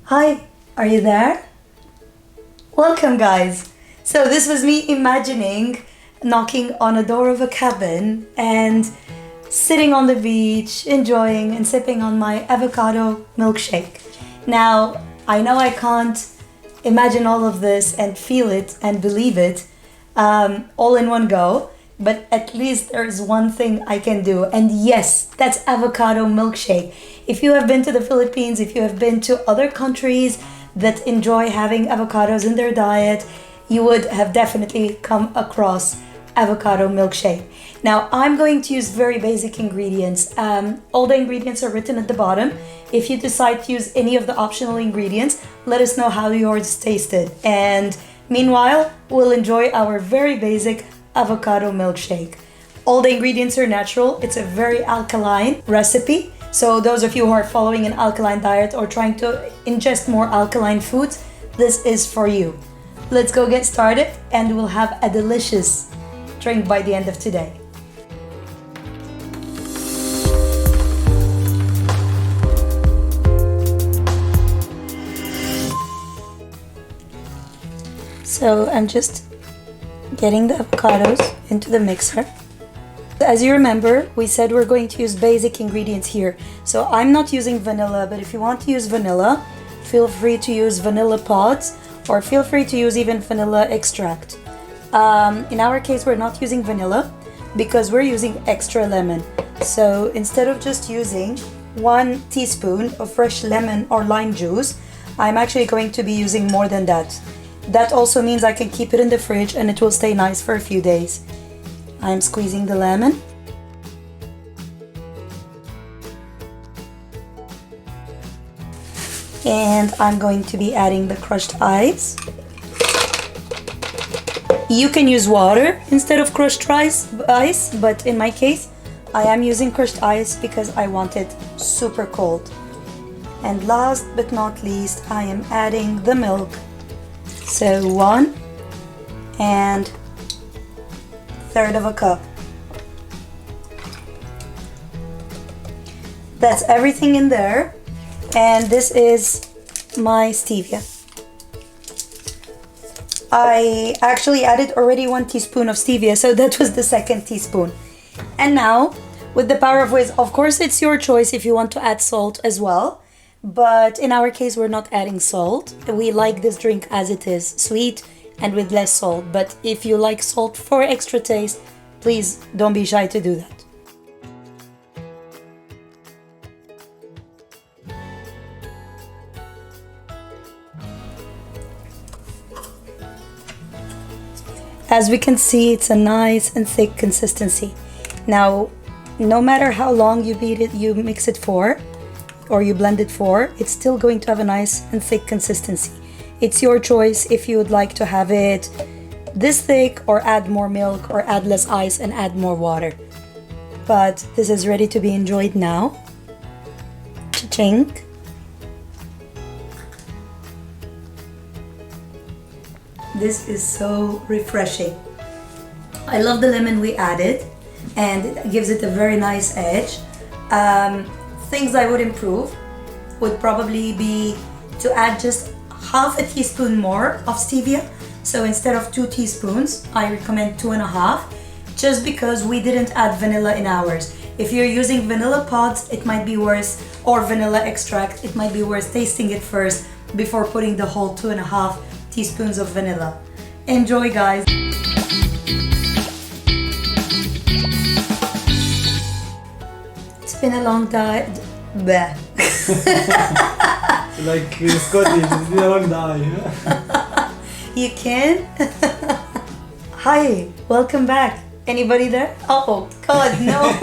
Hi, are you there? Welcome, guys. So this was me imagining knocking on a door of a cabin and sitting on the beach, enjoying and sipping on my avocado milkshake. Now, I know I can't imagine all of this and feel it and believe it all in one go, but at least there's one thing I can do. And yes, that's avocado milkshake. If you have been to the Philippines, if you have been to other countries that enjoy having avocados in their diet, you would have definitely come across avocado milkshake. Now, I'm going to use very basic ingredients. All the ingredients are written at the bottom. If you decide to use any of the optional ingredients, let us know how yours tasted. And meanwhile, we'll enjoy our very basic avocado milkshake. All the ingredients are natural. It's a very alkaline recipe. So those of you who are following an alkaline diet or trying to ingest more alkaline foods, this is for you. Let's go get started and we'll have a delicious drink by the end of today. So I'm just getting the avocados into the mixer. As you remember, we said we're going to use basic ingredients here. So I'm not using vanilla, but if you want to use vanilla, feel free to use vanilla pods or feel free to use even vanilla extract. In our case, we're not using vanilla because we're using extra lemon. So instead of just using 1 teaspoon of fresh lemon or lime juice, I'm actually going to be using more than that. That also means I can keep it in the fridge and it will stay nice for a few days. I'm squeezing the lemon. And I'm going to be adding the crushed ice. You can use water instead of crushed ice, but in my case, I am using crushed ice because I want it super cold. And last but not least, I am adding the milk. So 1 1/3 of a cup. That's everything in there. And this is my stevia. I actually added already 1 teaspoon of stevia, so that was the 2nd teaspoon. And now, with the power of whiz, of course it's your choice if you want to add salt as well. But in our case, we're not adding salt. We like this drink as it is, sweet and with less salt. But if you like salt for extra taste, please don't be shy to do that. As we can see, it's a nice and thick consistency. Now, no matter how long you mix it for, or you blend it for, it's still going to have a nice and thick consistency. It's your choice if you would like to have it this thick or add more milk or add less ice and add more water. But this is ready to be enjoyed now. Cha-ching. This is so refreshing. I love the lemon we added and it gives it a very nice edge. Things I would improve would probably be to add just 1/2 teaspoon more of stevia. So instead of 2 teaspoons, I recommend 2.5, just because we didn't add vanilla in ours. If you're using vanilla pods, it might be worth, or vanilla extract, it might be worth tasting it first before putting the whole 2.5 teaspoons of vanilla. Enjoy, guys. It's been a long time. Like Scottish, it's been a long time. You can? Hi, welcome back. Anybody there? Oh God, no.